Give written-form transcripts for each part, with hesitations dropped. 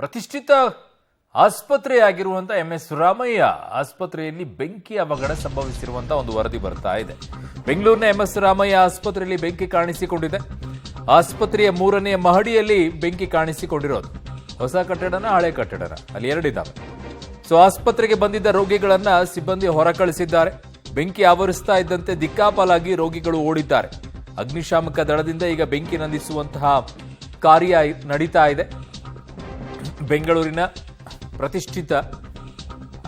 ಪ್ರತಿಷ್ಠಿತ ಆಸ್ಪತ್ರೆಯಾಗಿರುವಂತಹ MS ರಾಮಯ್ಯ ಆಸ್ಪತ್ರೆಯಲ್ಲಿ ಬೆಂಕಿ ಅವಘಡ ಸಂಭವಿಸಿರುವಂತಹ ಒಂದು ವರದಿ ಬರ್ತಾ ಇದೆ. ಬೆಂಗಳೂರಿನ MS ರಾಮಯ್ಯ ಆಸ್ಪತ್ರೆಯಲ್ಲಿ ಬೆಂಕಿ ಕಾಣಿಸಿಕೊಂಡಿದೆ. ಆಸ್ಪತ್ರೆಯ 3ನೇ ಮಹಡಿಯಲ್ಲಿ ಬೆಂಕಿ ಕಾಣಿಸಿಕೊಂಡಿರೋದು. ಹೊಸ ಕಟ್ಟಡನ ಹಳೆ ಕಟ್ಟಡನ ಅಲ್ಲಿ ಎರಡಿದ್ದಾವೆ. ಸೊ ಆಸ್ಪತ್ರೆಗೆ ಬಂದಿದ್ದ ರೋಗಿಗಳನ್ನ ಸಿಬ್ಬಂದಿ ಹೊರ ಕಳಿಸಿದ್ದಾರೆ. ಬೆಂಕಿ ಆವರಿಸ್ತಾ ಇದ್ದಂತೆ ದಿಕ್ಕಾಪಾಲಾಗಿ ರೋಗಿಗಳು ಓಡಿದ್ದಾರೆ. ಅಗ್ನಿಶಾಮಕ ದಳದಿಂದ ಈಗ ಬೆಂಕಿ ನಂದಿಸುವಂತಹ ಕಾರ್ಯ ನಡೀತಾ ಇದೆ. ಬೆಂಗಳೂರಿನ ಪ್ರತಿಷ್ಠಿತ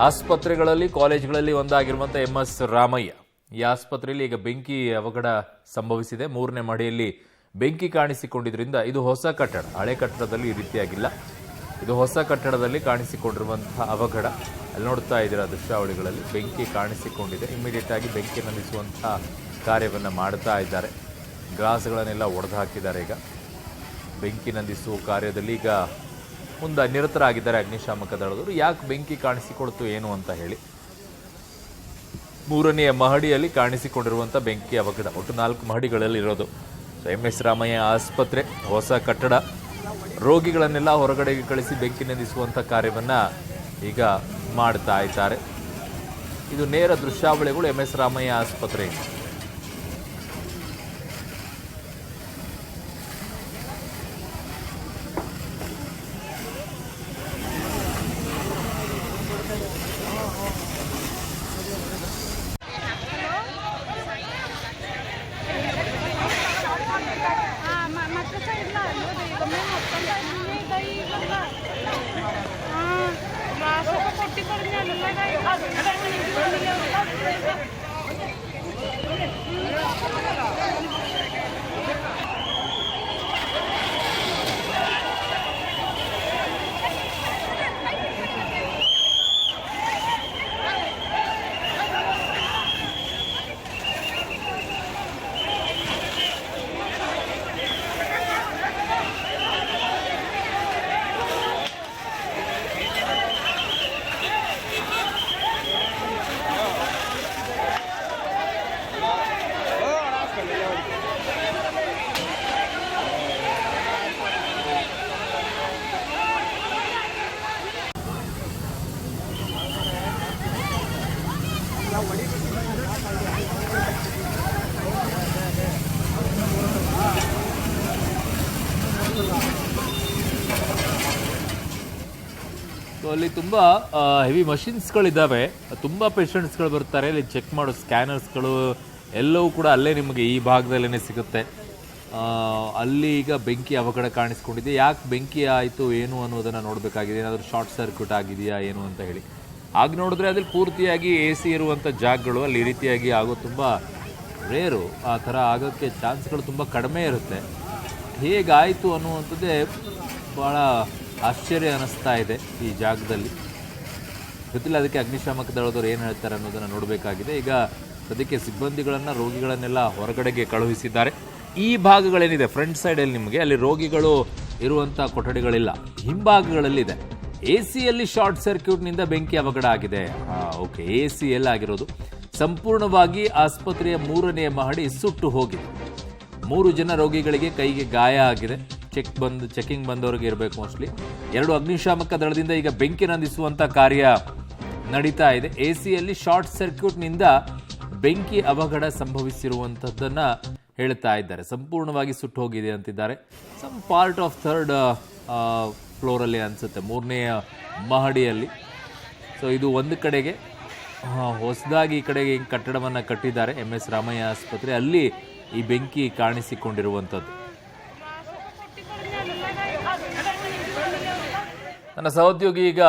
ಆಸ್ಪತ್ರೆಗಳಲ್ಲಿ ಕಾಲೇಜುಗಳಲ್ಲಿ ಒಂದಾಗಿರುವಂತಹ MS ರಾಮಯ್ಯ ಈ ಆಸ್ಪತ್ರೆಯಲ್ಲಿ ಈಗ ಬೆಂಕಿ ಅವಘಡ ಸಂಭವಿಸಿದೆ. 3ನೇ ಮಹಡಿಯಲ್ಲಿ ಬೆಂಕಿ ಕಾಣಿಸಿಕೊಂಡಿದ್ರಿಂದ ಇದು ಹೊಸ ಕಟ್ಟಡ, ಹಳೆ ಕಟ್ಟಡದಲ್ಲಿ ಈ ರೀತಿಯಾಗಿಲ್ಲ. ಇದು ಹೊಸ ಕಟ್ಟಡದಲ್ಲಿ ಕಾಣಿಸಿಕೊಂಡಿರುವಂತಹ ಅವಘಡ. ಅಲ್ಲಿ ನೋಡ್ತಾ ಇದ್ದೀರಾ ದೃಶ್ಯಾವಳಿಗಳಲ್ಲಿ ಬೆಂಕಿ ಕಾಣಿಸಿಕೊಂಡಿದೆ. ಇಮಿಡಿಯೇಟ್ ಆಗಿ ಬೆಂಕಿ ನಂದಿಸುವಂತಹ ಕಾರ್ಯವನ್ನು ಮಾಡ್ತಾ ಇದ್ದಾರೆ. ಗ್ಲಾಸ್ಗಳನ್ನೆಲ್ಲ ಒಡೆದು ಹಾಕಿದ್ದಾರೆ. ಈಗ ಬೆಂಕಿ ನಂದಿಸುವ ಕಾರ್ಯದಲ್ಲಿ ಈಗ ಮುಂದೆ ನಿರತರಾಗಿದ್ದಾರೆ ಅಗ್ನಿಶಾಮಕ ದಳದವರು. ಯಾಕೆ ಬೆಂಕಿ ಕಾಣಿಸಿಕೊಳ್ತು ಏನು ಅಂತ ಹೇಳಿ 3ನೇ ಮಹಡಿಯಲ್ಲಿ ಕಾಣಿಸಿಕೊಂಡಿರುವಂಥ ಬೆಂಕಿ ಅವಘಡ. ಒಟ್ಟು 4 ಮಹಡಿಗಳಲ್ಲಿ ಇರೋದು. MS ರಾಮಯ್ಯ ಆಸ್ಪತ್ರೆ ಹೊಸ ಕಟ್ಟಡ. ರೋಗಿಗಳನ್ನೆಲ್ಲ ಹೊರಗಡೆಗೆ ಕಳಿಸಿ ಬೆಂಕಿ ನಂದಿಸುವಂಥ ಕಾರ್ಯವನ್ನು ಈಗ ಮಾಡ್ತಾ ಇದ್ದಾರೆ. ಇದು ನೇರ ದೃಶ್ಯಾವಳಿಗಳು MS ರಾಮಯ್ಯ ಆಸ್ಪತ್ರೆಯಿಂದ. ಅಲ್ಲಿ ತುಂಬ ಹೆವಿ ಮಷಿನ್ಸ್ಗಳಿದ್ದಾವೆ. ತುಂಬ ಪೇಷಂಟ್ಸ್ಗಳು ಬರ್ತಾರೆ. ಇಲ್ಲಿ ಚೆಕ್ ಮಾಡೋ ಸ್ಕ್ಯಾನರ್ಸ್ಗಳು ಎಲ್ಲವೂ ಕೂಡ ಅಲ್ಲೇ ನಿಮಗೆ ಈ ಭಾಗದಲ್ಲೇ ಸಿಗುತ್ತೆ. ಅಲ್ಲಿ ಈಗ ಬೆಂಕಿ ಅವಘಡ ಕಾಣಿಸ್ಕೊಂಡಿದೆ. ಯಾಕೆ ಬೆಂಕಿ ಆಯಿತು ಏನು ಅನ್ನೋದನ್ನು ನೋಡಬೇಕಾಗಿದೆ. ಏನಾದರೂ ಶಾರ್ಟ್ ಸರ್ಕ್ಯೂಟ್ ಆಗಿದೆಯಾ ಏನು ಅಂತ ಹೇಳಿ. ಆಗ ನೋಡಿದ್ರೆ ಅದ್ರಲ್ಲಿ ಪೂರ್ತಿಯಾಗಿ AC ಇರುವಂಥ ಜಾಗಗಳು ಅಲ್ಲಿ ಈ ರೀತಿಯಾಗಿ ಆಗೋ ತುಂಬ ರೇರು. ಆ ಥರ ಆಗೋಕ್ಕೆ ಚಾನ್ಸ್ಗಳು ತುಂಬ ಕಡಿಮೆ ಇರುತ್ತೆ. ಹೇಗಾಯಿತು ಅನ್ನುವಂಥದ್ದೇ ಭಾಳ ಆಶ್ಚರ್ಯ ಅನ್ನಿಸ್ತಾ ಇದೆ ಈ ಜಾಗದಲ್ಲಿ. ಗೊತ್ತಿಲ್ಲ ಅದಕ್ಕೆ ಅಗ್ನಿಶಾಮಕ ದಳದವ್ರು ಏನು ಹೇಳ್ತಾರೆ ಅನ್ನೋದನ್ನು ನೋಡಬೇಕಾಗಿದೆ. ಈಗ ಸದ್ಯಕ್ಕೆ ಸಿಬ್ಬಂದಿಗಳನ್ನು ರೋಗಿಗಳನ್ನೆಲ್ಲ ಹೊರಗಡೆಗೆ ಕಳುಹಿಸಿದ್ದಾರೆ. ಈ ಭಾಗಗಳೇನಿದೆ ಫ್ರಂಟ್ ಸೈಡಲ್ಲಿ ನಿಮಗೆ ಅಲ್ಲಿ ರೋಗಿಗಳು ಇರುವಂಥ ಕೊಠಡಿಗಳಿಲ್ಲ, ಹಿಂಭಾಗಗಳಲ್ಲಿದೆ. AC ಶಾರ್ಟ್ ಸರ್ಕ್ಯೂಟ್ನಿಂದ ಬೆಂಕಿ ಅವಘಡ ಆಗಿದೆ. ಓಕೆ, AC ಆಗಿರೋದು. ಸಂಪೂರ್ಣವಾಗಿ ಆಸ್ಪತ್ರೆಯ 3ನೇ ಮಹಡಿ ಸುಟ್ಟು ಹೋಗಿದೆ. 3 ಜನ ರೋಗಿಗಳಿಗೆ ಕೈಗೆ ಗಾಯ ಆಗಿದೆ. ಚೆಕಿಂಗ್ ಬಂದವರಿಗೆ ಇರಬೇಕು ಮೋಸ್ಟ್ಲಿ. 2 ಅಗ್ನಿಶಾಮಕ ದಳದಿಂದ ಈಗ ಬೆಂಕಿ ನಂದಿಸುವಂತ ಕಾರ್ಯ ನಡೀತಾ ಇದೆ. AC ಶಾರ್ಟ್ ಸರ್ಕ್ಯೂಟ್ನಿಂದ ಬೆಂಕಿ ಅವಘಡ ಸಂಭವಿಸಿರುವಂಥದ್ದನ್ನ ಹೇಳ್ತಾ ಇದ್ದಾರೆ. ಸಂಪೂರ್ಣವಾಗಿ ಸುಟ್ಟು ಹೋಗಿದೆ ಅಂತಿದ್ದಾರೆ. ಸಮ್ ಪಾರ್ಟ್ ಆಫ್ 3rd ಫ್ಲೋರಲ್ಲಿ ಅನ್ಸುತ್ತೆ, 3ನೇ ಮಹಡಿಯಲ್ಲಿ. ಸೊ ಇದು ಒಂದು ಕಡೆಗೆ ಹೊಸದಾಗಿ ಈ ಕಡೆಗೆ ಕಟ್ಟಡವನ್ನು ಕಟ್ಟಿದ್ದಾರೆ MS ರಾಮಯ್ಯ ಆಸ್ಪತ್ರೆ. ಅಲ್ಲಿ ಈ ಬೆಂಕಿ ಕಾಣಿಸಿಕೊಂಡಿರುವಂಥದ್ದು. ನನ್ನ ಸಹೋದ್ಯೋಗಿ ಈಗ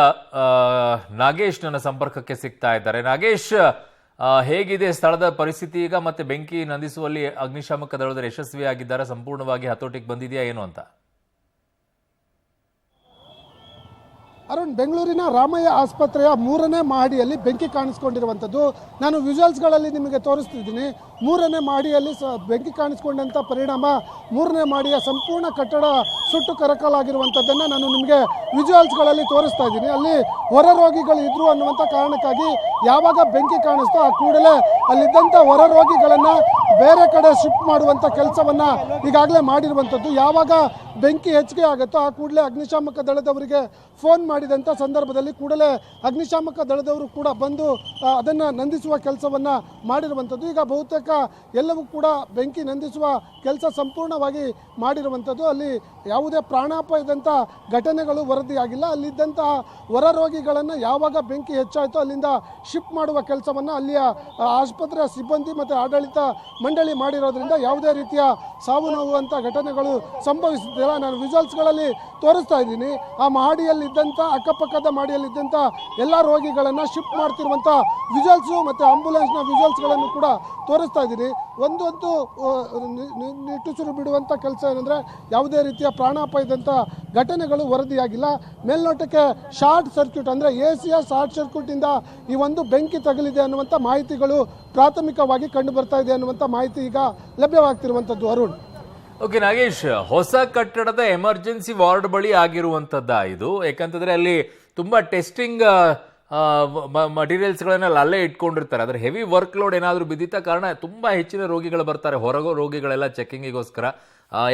ನಾಗೇಶ್ ನನ್ನ ಸಂಪರ್ಕಕ್ಕೆ ಸಿಗ್ತಾ ಇದ್ದಾರೆ. ನಾಗೇಶ್, ಹೇಗಿದೆ ಸ್ಥಳದ ಪರಿಸ್ಥಿತಿ ಈಗ? ಮತ್ತೆ ಬೆಂಕಿ ನಂದಿಸುವಲ್ಲಿ ಅಗ್ನಿಶಾಮಕ ದಳದ ಯಶಸ್ವಿಯಾಗಿದ್ದಾರೆ, ಸಂಪೂರ್ಣವಾಗಿ ಹತೋಟಿಗೆ ಬಂದಿದೆಯಾ ಏನು ಅಂತ? ಅರುಣ್, ಬೆಂಗಳೂರಿನ ರಾಮಯ್ಯ ಆಸ್ಪತ್ರೆಯ 3ನೇ ಮಹಡಿಯಲ್ಲಿ ಬೆಂಕಿ ಕಾಣಿಸಿಕೊಂಡಿರುವಂಥದ್ದು. ನಾನು ವಿಜುವಲ್ಸ್ಗಳಲ್ಲಿ ನಿಮಗೆ ತೋರಿಸ್ತಿದ್ದೀನಿ. ಮೂರನೇ ಮಾಡಿಯಲ್ಲಿ ಬೆಂಕಿ ಕಾಣಿಸ್ಕೊಂಡಂಥ ಪರಿಣಾಮ ಮೂರನೇ ಮಾಡಿಯ ಸಂಪೂರ್ಣ ಕಟ್ಟಡ ಸುಟ್ಟು ಕರಕಲಾಗಿರುವಂಥದ್ದನ್ನು ನಾನು ನಿಮಗೆ ವಿಜುವಲ್ಸ್ಗಳಲ್ಲಿ ತೋರಿಸ್ತಾ ಇದ್ದೀನಿ. ಅಲ್ಲಿ ಹೊರ ರೋಗಿಗಳು ಇದ್ರು ಅನ್ನುವಂಥ ಕಾರಣಕ್ಕಾಗಿ ಯಾವಾಗ ಬೆಂಕಿ ಕಾಣಿಸ್ತೋ ಆ ಕೂಡಲೇ ಅಲ್ಲಿದ್ದಂಥ ಹೊರ ರೋಗಿಗಳನ್ನು ಬೇರೆ ಕಡೆ ಶಿಫ್ಟ್ ಮಾಡುವಂಥ ಕೆಲಸವನ್ನು ಈಗಾಗಲೇ ಮಾಡಿರುವಂಥದ್ದು. ಯಾವಾಗ ಬೆಂಕಿ ಹೆಚ್ಚಿಗೆ ಆಗುತ್ತೋ ಆ ಕೂಡಲೇ ಅಗ್ನಿಶಾಮಕ ದಳದವರಿಗೆ ಫೋನ್ ಮಾಡಿದಂಥ ಸಂದರ್ಭದಲ್ಲಿ ಕೂಡಲೇ ಅಗ್ನಿಶಾಮಕ ದಳದವರು ಕೂಡ ಬಂದು ಅದನ್ನು ನಂದಿಸುವ ಕೆಲಸವನ್ನು ಮಾಡಿರುವಂಥದ್ದು. ಈಗ ಬಹುತೇಕ ಎಲ್ಲವೂ ಕೂಡ ಬೆಂಕಿ ನಂದಿಸುವ ಕೆಲಸ ಸಂಪೂರ್ಣವಾಗಿ ಮಾಡಿರುವಂಥದ್ದು. ಅಲ್ಲಿ ಯಾವುದೇ ಪ್ರಾಣಾಪಾಯದಂಥ ಘಟನೆಗಳು ವರದಿಯಾಗಿಲ್ಲ. ಅಲ್ಲಿದ್ದಂತಹ ಹೊರ ರೋಗಿಗಳನ್ನು ಯಾವಾಗ ಬೆಂಕಿ ಹೆಚ್ಚಾಯಿತೋ ಅಲ್ಲಿಂದ ಶಿಫ್ಟ್ ಮಾಡುವ ಕೆಲಸವನ್ನು ಅಲ್ಲಿಯ ಆಸ್ಪತ್ರೆಯ ಸಿಬ್ಬಂದಿ ಮತ್ತು ಆಡಳಿತ ಮಂಡಳಿ ಮಾಡಿರೋದ್ರಿಂದ ಯಾವುದೇ ರೀತಿಯ ಸಾವು ನೋವುವಂಥ ಘಟನೆಗಳು ಸಂಭವಿಸುತ್ತಿಲ್ಲ. ನಾನು ವಿಜುವಲ್ಸ್ಗಳಲ್ಲಿ ತೋರಿಸ್ತಾ ಇದ್ದೀನಿ. ಆ ಮಹಡಿಯಲ್ಲಿದ್ದಂಥ ಅಕ್ಕಪಕ್ಕದ ಮಹಡಿಯಲ್ಲಿದ್ದಂಥ ಎಲ್ಲ ರೋಗಿಗಳನ್ನು ಶಿಫ್ಟ್ ಮಾಡ್ತಿರುವಂಥ ವಿಜುವಲ್ಸು ಮತ್ತು ಆಂಬುಲೆನ್ಸ್ನ ವಿಜುವಲ್ಸ್ಗಳನ್ನು ಕೂಡ ತೋರಿಸ್ತಾ ಇದ್ದೀನಿ. ಒಂದಂತೂ ನಿಟ್ಟುಸಿರು ಬಿಡುವಂಥ ಕೆಲಸ ಏನಂದರೆ ಯಾವುದೇ ರೀತಿಯ ಪ್ರಾಣಾಪಾಯದಂಥ ಘಟನೆಗಳು ವರದಿಯಾಗಿಲ್ಲ. ಮೇಲ್ನೋಟಕ್ಕೆ ಶಾರ್ಟ್ ಸರ್ಕ್ಯೂಟ್ ಅಂದರೆ ಎಸಿಯ ಶಾರ್ಟ್ ಸರ್ಕ್ಯೂಟಿಂದ ಈ ಒಂದು ಬೆಂಕಿ ತಗಲಿದೆ ಅನ್ನುವಂಥ ಮಾಹಿತಿಗಳು ಪ್ರಾಥಮಿಕವಾಗಿ ಕಂಡು ಬರ್ತಾ ಇದೆ ಅನ್ನುವಂಥ ಮಾಹಿತಿ ಈಗ ಲಭ್ಯವಾಗ್ತಿರುವಂಥದ್ದು. ಅರುಣ್. ಓಕೆ ನಾಗೇಶ್, ಹೊಸ ಕಟ್ಟಡದ ಎಮರ್ಜೆನ್ಸಿ ವಾರ್ಡ್ ಬಳಿ ಆಗಿರುವಂತದ್ದ ಇದು? ಯಾಕಂತಂದ್ರೆ ಅಲ್ಲಿ ತುಂಬಾ ಟೆಸ್ಟಿಂಗ್ ಮಟೀರಿಯಲ್ಸ್ಗಳನ್ನೆಲ್ಲ ಅಲ್ಲೇ ಇಟ್ಕೊಂಡಿರ್ತಾರೆ. ಅದ್ರ ಹೆವಿ ವರ್ಕ್ ಲೋಡ್ ಏನಾದರೂ ಬಿದ್ದಿದ್ದ ಕಾರಣ ತುಂಬಾ ಹೆಚ್ಚಿನ ರೋಗಿಗಳು ಬರ್ತಾರೆ, ಹೊರಗೋ ರೋಗಿಗಳೆಲ್ಲ ಚೆಕಿಂಗಿಗೋಸ್ಕರ.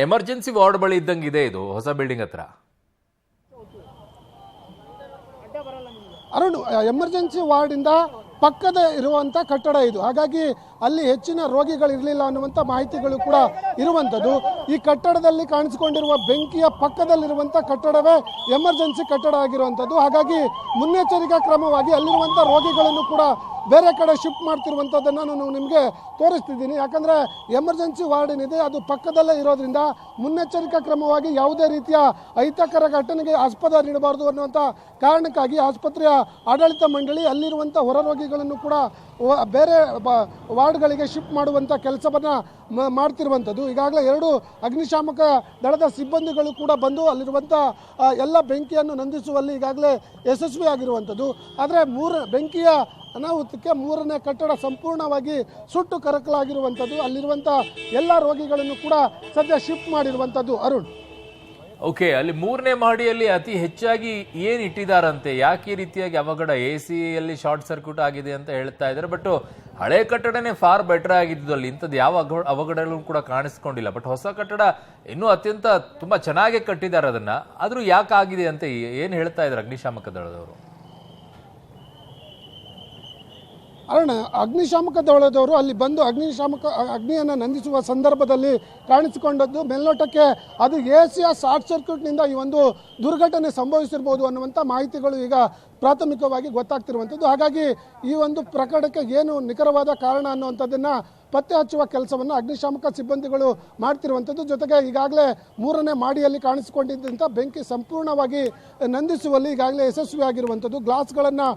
ಎಮರ್ಜೆನ್ಸಿ ವಾರ್ಡ್ ಬಳಿ ಇದ್ದಂಗೆ ಇದೆ ಇದು ಹೊಸ ಬಿಲ್ಡಿಂಗ್ ಹತ್ರ. ಅರುಣ್, ಎಮರ್ಜೆನ್ಸಿ ವಾರ್ಡಿಂದ ಪಕ್ಕದ ಇರುವಂಥ ಕಟ್ಟಡ ಇದು. ಹಾಗಾಗಿ ಅಲ್ಲಿ ಹೆಚ್ಚಿನ ರೋಗಿಗಳಿರಲಿಲ್ಲ ಅನ್ನುವಂಥ ಮಾಹಿತಿಗಳು ಕೂಡ ಇರುವಂಥದ್ದು. ಈ ಕಟ್ಟಡದಲ್ಲಿ ಕಾಣಿಸಿಕೊಂಡಿರುವ ಬೆಂಕಿಯ ಪಕ್ಕದಲ್ಲಿರುವಂಥ ಕಟ್ಟಡವೇ ಎಮರ್ಜೆನ್ಸಿ ಕಟ್ಟಡ ಆಗಿರುವಂಥದ್ದು. ಹಾಗಾಗಿ ಮುನ್ನೆಚ್ಚರಿಕಾ ಕ್ರಮವಾಗಿ ಅಲ್ಲಿರುವಂಥ ರೋಗಿಗಳನ್ನು ಕೂಡ ಬೇರೆ ಕಡೆ ಶಿಫ್ಟ್ ಮಾಡ್ತಿರುವಂಥದ್ದನ್ನು ನಾನು ನಿಮಗೆ ತೋರಿಸ್ತಿದ್ದೀನಿ. ಯಾಕಂದರೆ ಎಮರ್ಜೆನ್ಸಿ ವಾರ್ಡ್ ಏನಿದೆ ಅದು ಪಕ್ಕದಲ್ಲೇ ಇರೋದ್ರಿಂದ ಮುನ್ನೆಚ್ಚರಿಕಾ ಕ್ರಮವಾಗಿ ಯಾವುದೇ ರೀತಿಯ ಅಹಿತಕರ ಘಟನೆಗೆ ಆಸ್ಪದ ನೀಡಬಾರ್ದು ಅನ್ನುವಂಥ ಕಾರಣಕ್ಕಾಗಿ ಆಸ್ಪತ್ರೆಯ ಆಡಳಿತ ಮಂಡಳಿ ಅಲ್ಲಿರುವಂಥ ಹೊರ ರೋಗಿಗಳನ್ನು ಕೂಡ ಬೇರೆ ವಾರ್ಡ್ಗಳಿಗೆ ಶಿಫ್ಟ್ ಮಾಡುವಂಥ ಕೆಲಸವನ್ನು ಮಾಡ್ತಿರುವಂಥದ್ದು. ಈಗಾಗಲೇ 2 ಅಗ್ನಿಶಾಮಕ ದಳದ ಸಿಬ್ಬಂದಿಗಳು ಕೂಡ ಬಂದು ಅಲ್ಲಿರುವಂಥ ಎಲ್ಲ ಬೆಂಕಿಯನ್ನು ನಂದಿಸುವಲ್ಲಿ ಈಗಾಗಲೇ ಯಶಸ್ವಿಯಾಗಿರುವಂಥದ್ದು. ಆದರೆ ಬೆಂಕಿಯ ಅನಾಹುತಕ್ಕೆ 3ನೇ ಕಟ್ಟಡ ಸಂಪೂರ್ಣವಾಗಿ ಸುಟ್ಟು ಕರಕಲಾಗಿರುವಂಥದ್ದು. ಅಲ್ಲಿರುವಂಥ ಎಲ್ಲ ರೋಗಿಗಳನ್ನು ಕೂಡ ಸದ್ಯ ಶಿಫ್ಟ್ ಮಾಡಿರುವಂಥದ್ದು. ಅರುಣ್. ಓಕೆ, ಅಲ್ಲಿ 3ನೇ ಮಹಡಿಯಲ್ಲಿ ಅತಿ ಹೆಚ್ಚಾಗಿ ಏನ್ ಇಟ್ಟಿದಾರಂತೆ? ಯಾಕೆ ಈ ರೀತಿಯಾಗಿ ಅವಘಡ? ಎಸಿಯಲ್ಲಿ ಶಾರ್ಟ್ ಸರ್ಕ್ಯೂಟ್ ಆಗಿದೆ ಅಂತ ಹೇಳ್ತಾ ಇದ್ದಾರೆ. ಬಟ್ ಹಳೆ ಕಟ್ಟಡನೇ ಫಾರ್ ಬೆಟರ್ ಆಗಿದ್ದು, ಅಲ್ಲಿ ಇಂಥದ್ದು ಯಾವ ಅವಘಡಗಳು ಕೂಡ ಕಾಣಿಸ್ಕೊಂಡಿಲ್ಲ. ಬಟ್ ಹೊಸ ಕಟ್ಟಡ ಇನ್ನೂ ಅತ್ಯಂತ ತುಂಬಾ ಚೆನ್ನಾಗಿ ಕಟ್ಟಿದ್ದಾರೆ ಅದನ್ನ. ಆದ್ರೂ ಯಾಕೆ ಆಗಿದೆ ಅಂತ ಏನ್ ಹೇಳ್ತಾ ಇದ್ದಾರೆ ಅಗ್ನಿಶಾಮಕ ದಳದವರು? ಅರುಣ, ಅಗ್ನಿಶಾಮಕ ದಳದವರು ಅಲ್ಲಿ ಬಂದು ಅಗ್ನಿಯನ್ನು ನಂದಿಸುವ ಸಂದರ್ಭದಲ್ಲಿ ಕಾಣಿಸಿಕೊಂಡದ್ದು ಮೇಲ್ನೋಟಕ್ಕೆ ಅದು ಎಸಿಯ ಶಾರ್ಟ್ ಸರ್ಕ್ಯೂಟ್ನಿಂದ ಈ ಒಂದು ದುರ್ಘಟನೆ ಸಂಭವಿಸಿರ್ಬೋದು ಅನ್ನುವಂಥ ಮಾಹಿತಿಗಳು ಈಗ ಪ್ರಾಥಮಿಕವಾಗಿ ಗೊತ್ತಾಗ್ತಿರುವಂಥದ್ದು. ಹಾಗಾಗಿ ಈ ಒಂದು ಪ್ರಕರಣಕ್ಕೆ ಏನು ನಿಖರವಾದ ಕಾರಣ ಅನ್ನುವಂಥದ್ದನ್ನು ಪತ್ತೆ ಹಚ್ಚುವ ಕೆಲಸವನ್ನು ಅಗ್ನಿಶಾಮಕ ಸಿಬ್ಬಂದಿಗಳು ಮಾಡ್ತಿರುವಂಥದ್ದು. ಜೊತೆಗೆ ಈಗಾಗಲೇ 3ನೇ ಮಾಡಿಯಲ್ಲಿ ಕಾಣಿಸಿಕೊಂಡಿದ್ದಂಥ ಬೆಂಕಿ ಸಂಪೂರ್ಣವಾಗಿ ನಂದಿಸುವಲ್ಲಿ ಈಗಾಗಲೇ ಯಶಸ್ವಿಯಾಗಿರುವಂಥದ್ದು. ಗ್ಲಾಸ್ಗಳನ್ನು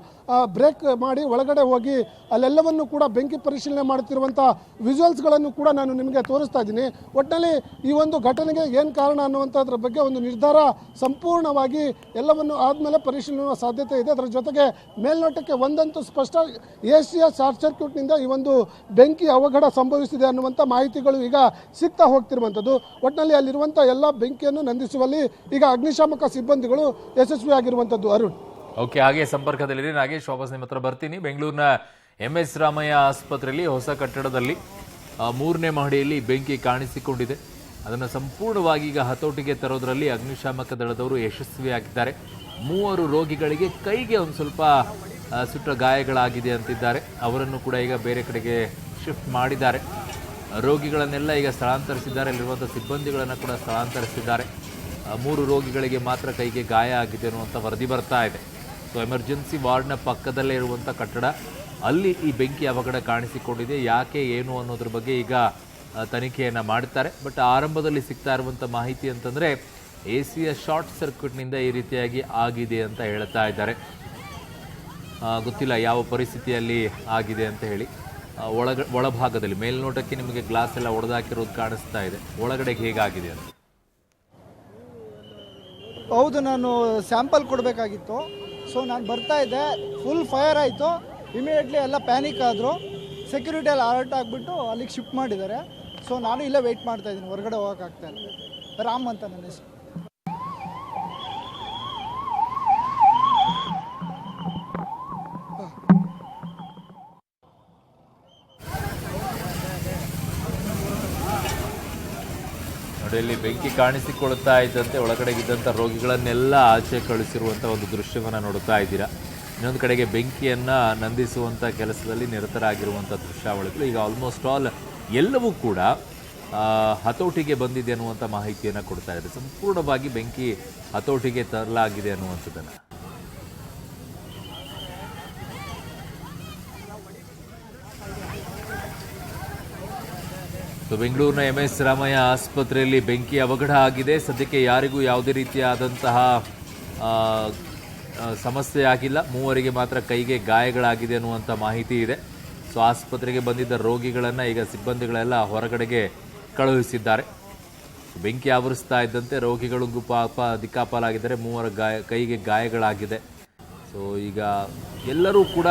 ಬ್ರೇಕ್ ಮಾಡಿ ಒಳಗಡೆ ಹೋಗಿ ಅಲ್ಲೆಲ್ಲವನ್ನು ಕೂಡ ಬೆಂಕಿ ಪರಿಶೀಲನೆ ಮಾಡುತ್ತಿರುವಂಥ ವಿಜುವಲ್ಸ್ಗಳನ್ನು ಕೂಡ ನಾನು ನಿಮಗೆ ತೋರಿಸ್ತಾ ಇದ್ದೀನಿ. ಒಟ್ಟಿನಲ್ಲಿ ಈ ಒಂದು ಘಟನೆಗೆ ಏನು ಕಾರಣ ಅನ್ನುವಂಥದ್ರ ಬಗ್ಗೆ ಒಂದು ನಿರ್ಧಾರ ಸಂಪೂರ್ಣವಾಗಿ ಎಲ್ಲವನ್ನು ಆದಮೇಲೆ ಪರಿಶೀಲನೆ ಸಾಧ್ಯತೆ ಇದೆ. ಅದರ ಜೊತೆಗೆ ಮೇಲ್ನೋಟಕ್ಕೆ ಒಂದಂತೂ ಸ್ಪಷ್ಟ, ಎಸಿಯ ಶಾರ್ಟ್ ಸರ್ಕ್ಯೂಟ್ನಿಂದ ಈ ಒಂದು ಬೆಂಕಿ ಅವಘಡ ಸಂಭವಿಸಿದೆ ಅನ್ನುವಂಥ ಮಾಹಿತಿಗಳು ಈಗ ಸಿಗ್ತಾ ಹೋಗ್ತಿರುವಂಥದ್ದು. ಒಟ್ಟಿನಲ್ಲಿ ಅಲ್ಲಿರುವಂಥ ಎಲ್ಲ ಬೆಂಕಿಯನ್ನು ನಂದಿಸುವಲ್ಲಿ ಈಗ ಅಗ್ನಿಶಾಮಕ ಸಿಬ್ಬಂದಿಗಳು ಯಶಸ್ವಿಯಾಗಿರುವಂಥದ್ದು. ಅರುಣ್. ಓಕೆ, ಹಾಗೆ ಸಂಪರ್ಕದಲ್ಲಿರಿ ನಾಗೇಶ್. ವಾಪಸ್ ನಿಮ್ಮ ಹತ್ರ ಬರ್ತೀನಿ. ಬೆಂಗಳೂರಿನ MS ರಾಮಯ್ಯ ಆಸ್ಪತ್ರೆಯಲ್ಲಿ ಹೊಸ ಕಟ್ಟಡದಲ್ಲಿ 3ನೇ ಮಹಡಿಯಲ್ಲಿ ಬೆಂಕಿ ಕಾಣಿಸಿಕೊಂಡಿದೆ. ಅದನ್ನು ಸಂಪೂರ್ಣವಾಗಿ ಈಗ ಹತೋಟಿಗೆ ತರೋದರಲ್ಲಿ ಅಗ್ನಿಶಾಮಕ ದಳದವರು ಯಶಸ್ವಿಯಾಗಿದ್ದಾರೆ. 3 ರೋಗಿಗಳಿಗೆ ಕೈಗೆ ಒಂದು ಸ್ವಲ್ಪ ಸುಟ್ಟ ಗಾಯಗಳಾಗಿದೆ ಅಂತಿದ್ದಾರೆ. ಅವರನ್ನು ಕೂಡ ಈಗ ಬೇರೆ ಕಡೆಗೆ ಶಿಫ್ಟ್ ಮಾಡಿದ್ದಾರೆ. ರೋಗಿಗಳನ್ನೆಲ್ಲ ಈಗ ಸ್ಥಳಾಂತರಿಸಿದ್ದಾರೆ. ಅಲ್ಲಿರುವಂಥ ಸಿಬ್ಬಂದಿಗಳನ್ನು ಕೂಡ ಸ್ಥಳಾಂತರಿಸಿದ್ದಾರೆ. 3 ರೋಗಿಗಳಿಗೆ ಮಾತ್ರ ಕೈಗೆ ಗಾಯ ಆಗಿದೆ ಅನ್ನುವಂಥ ವರದಿ ಬರ್ತಾ ಇದೆ. ಸೊ ಎಮರ್ಜೆನ್ಸಿ ವಾರ್ಡ್ನ ಪಕ್ಕದಲ್ಲೇ ಇರುವಂಥ ಕಟ್ಟಡ, ಅಲ್ಲಿ ಈ ಬೆಂಕಿ ಅವಘಡ ಕಾಣಿಸಿಕೊಂಡಿದೆ. ಯಾಕೆ ಏನು ಅನ್ನೋದ್ರ ಬಗ್ಗೆ ಈಗ ತನಿಖೆಯನ್ನು ಮಾಡ್ತಾರೆ. ಬಟ್ ಆರಂಭದಲ್ಲಿ ಸಿಗ್ತಾ ಇರುವಂಥ ಮಾಹಿತಿ ಅಂತಂದರೆ ಎಸಿಯ ಶಾರ್ಟ್ ಸರ್ಕ್ಯೂಟ್ನಿಂದ ಈ ರೀತಿಯಾಗಿ ಆಗಿದೆ ಅಂತ ಹೇಳ್ತಾ ಇದ್ದಾರೆ. ಗೊತ್ತಿಲ್ಲ ಯಾವ ಪರಿಸ್ಥಿತಿಯಲ್ಲಿ ಆಗಿದೆ ಅಂತ ಹೇಳಿ. ಒಳಭಾಗದಲ್ಲಿ ಮೇಲ್ನೋಟಕ್ಕೆ ನಿಮಗೆ ಗ್ಲಾಸ್ ಎಲ್ಲ ಒಡೆದಾಕಿರೋದು ಕಾಣಿಸ್ತಾ ಇದೆ. ಒಳಗಡೆಗೆ ಹೇಗಾಗಿದೆ ಅಂತ? ಹೌದು, ನಾನು ಸ್ಯಾಂಪಲ್ ಕೊಡಬೇಕಾಗಿತ್ತು. ಸೊ ನಾನು ಬರ್ತಾ ಇದ್ದೆ, ಫುಲ್ ಫೈರ್ ಆಯಿತು. ಇಮಿಡಿಯೇಟ್ಲಿ ಎಲ್ಲ ಪ್ಯಾನಿಕ್ ಆದರು. ಸೆಕ್ಯೂರಿಟಿ ಅಲ್ಲಿ ಅಲರ್ಟ್ ಆಗಿಬಿಟ್ಟು ಅಲ್ಲಿಗೆ ಶಿಫ್ಟ್ ಮಾಡಿದ್ದಾರೆ. ಸೊ ನಾನು ಇಲ್ಲೇ ವೆಯ್ಟ್ ಮಾಡ್ತಾ ಇದ್ದೀನಿ, ಹೊರಗಡೆ ಹೋಗೋಕ್ಕಾಗ್ತಾ ಇಲ್ಲ. ರಾಮ್ ಅಂತ ನನ್ನ ಹೆಸರು. ನೋಡಿ, ಇಲ್ಲಿ ಬೆಂಕಿ ಕಾಣಿಸಿಕೊಳ್ತಾ ಇದ್ದಂತೆ ಒಳಗಡೆಗಿದ್ದಂಥ ರೋಗಿಗಳನ್ನೆಲ್ಲ ಆಚೆ ಕಳಿಸಿರುವಂಥ ಒಂದು ದೃಶ್ಯವನ್ನು ನೋಡ್ತಾ ಇದ್ದೀರಾ. ಇನ್ನೊಂದು ಕಡೆಗೆ ಬೆಂಕಿಯನ್ನು ನಂದಿಸುವಂಥ ಕೆಲಸದಲ್ಲಿ ನಿರತರಾಗಿರುವಂಥ ದೃಶ್ಯಾವಳಿಗಳು ಈಗ ಆಲ್ಮೋಸ್ಟ್ ಆಲ್ ಎಲ್ಲವೂ ಕೂಡ ಹತೋಟಿಗೆ ಬಂದಿದೆ ಅನ್ನುವಂಥ ಮಾಹಿತಿಯನ್ನು ಕೊಡ್ತಾ ಇದೆ. ಸಂಪೂರ್ಣವಾಗಿ ಬೆಂಕಿ ಹತೋಟಿಗೆ ತರಲಾಗಿದೆ ಅನ್ನುವಂಥದ್ದನ್ನು. ಬೆಂಗಳೂರಿನ MS ರಾಮಯ್ಯ ಆಸ್ಪತ್ರೆಯಲ್ಲಿ ಬೆಂಕಿ ಅವಘಡ ಆಗಿದೆ. ಸದ್ಯಕ್ಕೆ ಯಾರಿಗೂ ಯಾವುದೇ ರೀತಿಯಾದಂತಹ ಸಮಸ್ಯೆ ಆಗಿಲ್ಲ. 3 ಮಾತ್ರ ಕೈಗೆ ಗಾಯಗಳಾಗಿದೆ ಅನ್ನುವಂಥ ಮಾಹಿತಿ ಇದೆ. ಸೊ ಆಸ್ಪತ್ರೆಗೆ ಬಂದಿದ್ದ ರೋಗಿಗಳನ್ನು ಈಗ ಸಿಬ್ಬಂದಿಗಳೆಲ್ಲ ಹೊರಗಡೆಗೆ ಕಳುಹಿಸಿದ್ದಾರೆ. ಬೆಂಕಿ ಆವರಿಸ್ತಾ ಇದ್ದಂತೆ ರೋಗಿಗಳಿಗೂ ಪಾಪ ದಿಕ್ಕಾಪಾಲಾಗಿದ್ದಾರೆ. 3 ಕೈಗೆ ಗಾಯಗಳಾಗಿದೆ. ಸೊ ಈಗ ಎಲ್ಲರೂ ಕೂಡ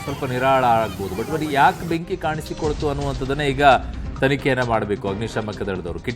ಸ್ವಲ್ಪ ನಿರಾಳ ಆಗ್ಬೋದು. ಬಟ್ ಯಾಕೆ ಬೆಂಕಿ ಕಾಣಿಸಿಕೊಳ್ತು ಅನ್ನುವಂಥದ್ದನ್ನೇ ಈಗ ತನಿಖೆಯನ್ನು ಮಾಡಬೇಕು ಅಗ್ನಿಶಾಮಕ ದಳದವರು.